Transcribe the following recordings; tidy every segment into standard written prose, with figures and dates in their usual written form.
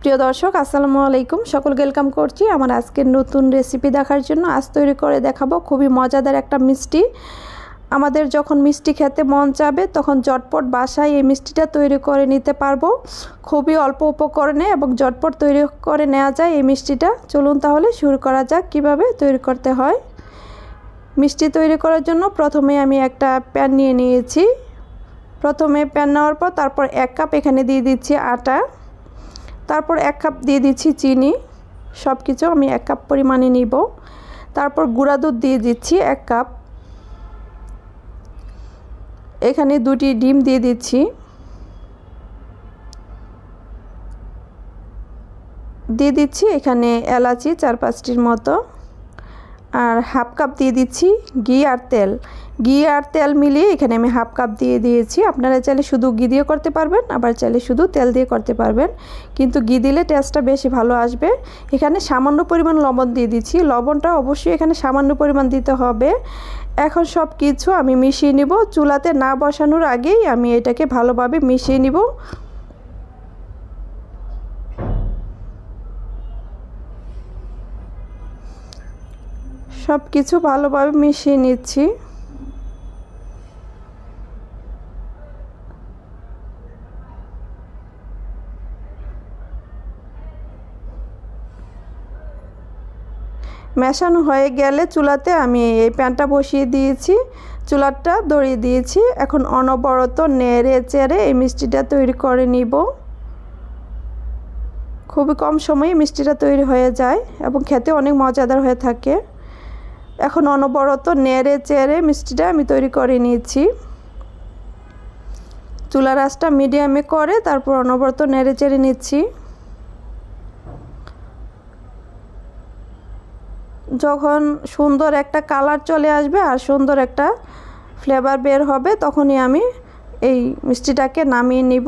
প্রিয় দর্শক আসসালামু আলাইকুম, সকলকে ওয়েলকাম করছি আমার আজকের নতুন রেসিপি দেখার জন্য। আজ তৈরি করে দেখাবো খুবই মজাদার একটা মিষ্টি। আমাদের যখন মিষ্টি খেতে মন চাবে তখন ঝটপট বাসায় এই মিষ্টিটা তৈরি করে নিতে পারবো। খুবই অল্প উপকরণে এবং ঝটপট তৈরি করে নেওয়া যায় এই মিষ্টিটা। চলুন তাহলে শুরু করা যাক কিভাবে তৈরি করতে হয়। মিষ্টি তৈরি করার জন্য প্রথমে আমি একটা প্যান নিয়ে নিয়েছি। প্রথমে প্যান নেওয়ার পর তারপর 1 কাপ এখানে দিয়ে দিচ্ছি আটা, তারপর 1 কাপ দিয়ে দিচ্ছি চিনি। সব কিছু আমি 1 কাপ পরিমাণে নিব। তারপর গুঁড়া দুধ দিয়ে দিচ্ছি 1 কাপ। এখানে 2টি ডিম দিয়ে দিচ্ছি। দিয়ে দিচ্ছি এখানে এলাচি 4-5টির মতো। আর হাফ কাপ দিয়ে দিচ্ছি ঘি আর তেল। ঘি আর তেল মিলিয়ে এখানে আমি হাফ কাপ দিয়ে দিয়েছি। আপনারা চাইলে শুধু ঘি দিয়ে করতে পারবেন, আবার চাইলে শুধু তেল দিয়ে করতে পারবেন, কিন্তু ঘি দিলে টেস্টটা বেশি ভালো আসবে। এখানে সামান্য পরিমাণ লবণ দিয়ে দিচ্ছি। লবণটা অবশ্যই এখানে সামান্য পরিমাণ দিতে হবে। এখন সব কিছু আমি মিশিয়ে নিব। চুলাতে না বসানোর আগেই আমি এটাকে ভালোভাবে মিশিয়ে নিব। সব কিছু ভালোভাবে মিশিয়ে নিচ্ছি। মেশানো হয়ে গেলে চুলাতে আমি এই প্যানটা বসিয়ে দিয়েছি, চুলাটা ধরিয়ে দিয়েছি। এখন অনবরত নেড়ে চেড়ে এই মিষ্টিটা তৈরি করে নিব। খুবই কম সময়ে মিষ্টিটা তৈরি হয়ে যায় এবং খেতে অনেক মজাদার হয়ে থাকে। এখন অনবরত নেড়ে চেড়ে মিষ্টিটা আমি তৈরি করে নিয়েছি। চুলার আঁচটা মিডিয়ামে করে তারপর অনবরত নেড়ে চেড়ে নিচ্ছি। যখন সুন্দর একটা কালার চলে আসবে আর সুন্দর একটা ফ্লেভার বের হবে তখনই আমি এই মিষ্টিটাকে নামিয়ে নিব।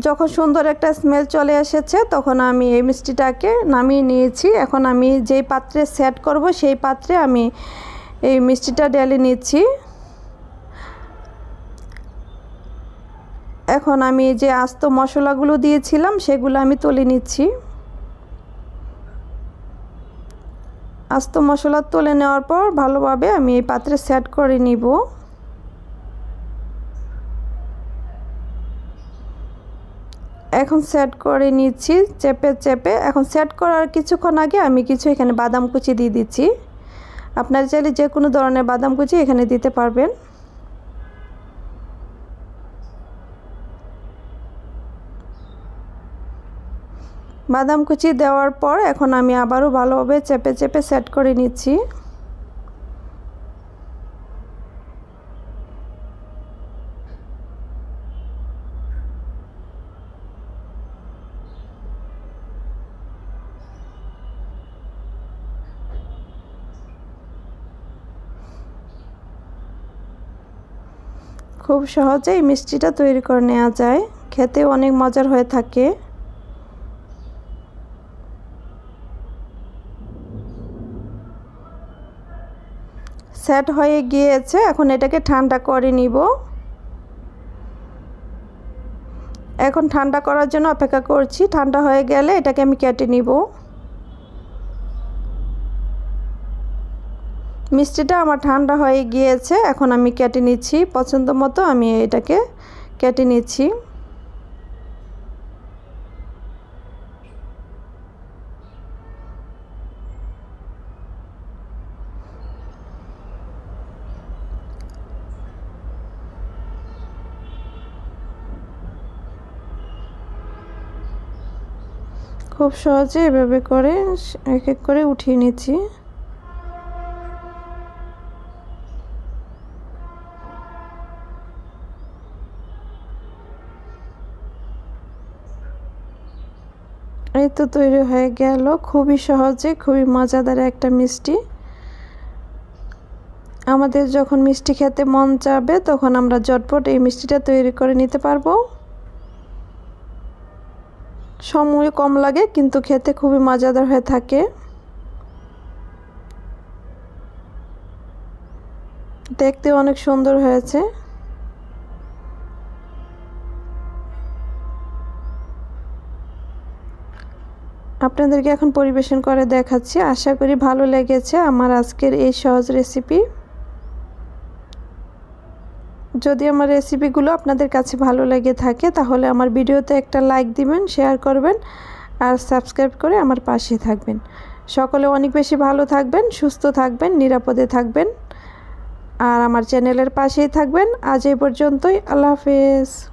যখন সুন্দর একটা স্মেল চলে এসেছে তখন আমি এই মিষ্টিটাকে নামিয়ে নিয়েছি। এখন আমি যেই পাত্রে সেট করব সেই পাত্রে আমি এই মিষ্টিটা ঢেলে নিচ্ছি। এখন আমি যে আস্ত মশলাগুলো দিয়েছিলাম সেগুলো আমি তুলে নিচ্ছি। আস্ত মশলা তুলে নেওয়ার পর ভালোভাবে আমি এই পাত্রে সেট করে নিব। এখন সেট করে নিচ্ছি চেপে চেপে। এখন সেট করার কিছুক্ষণ আগে আমি কিছু এখানে বাদাম কুচি দিয়ে দিচ্ছি। আপনারা চাইলে যে কোনো ধরনের বাদাম কুচি এখানে দিতে পারবেন। বাদাম কুচি দেওয়ার পর এখন আমি আবারও ভালোভাবে চেপে চেপে সেট করে নিচ্ছি। খুব সহজেই মিষ্টিটা তৈরি করে নেওয়া যায়, খেতেও অনেক মজার হয়ে থাকে। সেট হয়ে গিয়েছে, এখন এটাকে ঠান্ডা করে নিব। এখন ঠান্ডা করার জন্য অপেক্ষা করছি। ঠান্ডা হয়ে গেলে এটাকে আমি কেটে নিব। মিষ্টিটা আমার ঠান্ডা হয়ে গিয়েছে, এখন আমি কেটে নিচ্ছি। পছন্দ মতো আমি এটাকে কেটে নিচ্ছি। খুব সহজে এভাবে করে এক এক করে উঠিয়ে নিচ্ছি। এই তো তৈরি হয়ে গেল খুবই সহজে, খুবই মজাদার একটা মিষ্টি। আমাদের যখন মিষ্টি খেতে মন চাবে তখন আমরা ঝটপট এই মিষ্টিটা তৈরি করে নিতে পারবো। সময় কম লাগে কিন্তু খেতে খুবই মজাদার হয়ে থাকে। দেখতে অনেক সুন্দর হয়েছে। আপনাদেরকে এখন পরিবেশন করে দেখাচ্ছি। আশা করি ভালো লেগেছে আমার আজকের এই সহজ রেসিপি। যদি আমার রেসিপিগুলো আপনাদের কাছে ভালো লেগে থাকে তাহলে আমার ভিডিওতে একটা লাইক দিবেন, শেয়ার করবেন আর সাবস্ক্রাইব করে আমার পাশে থাকবেন। সকলে অনেক বেশি ভালো থাকবেন, সুস্থ থাকবেন, নিরাপদে থাকবেন আর আমার চ্যানেলের পাশেই থাকবেন। আজ এই পর্যন্তই। আল্লাহ হাফেজ।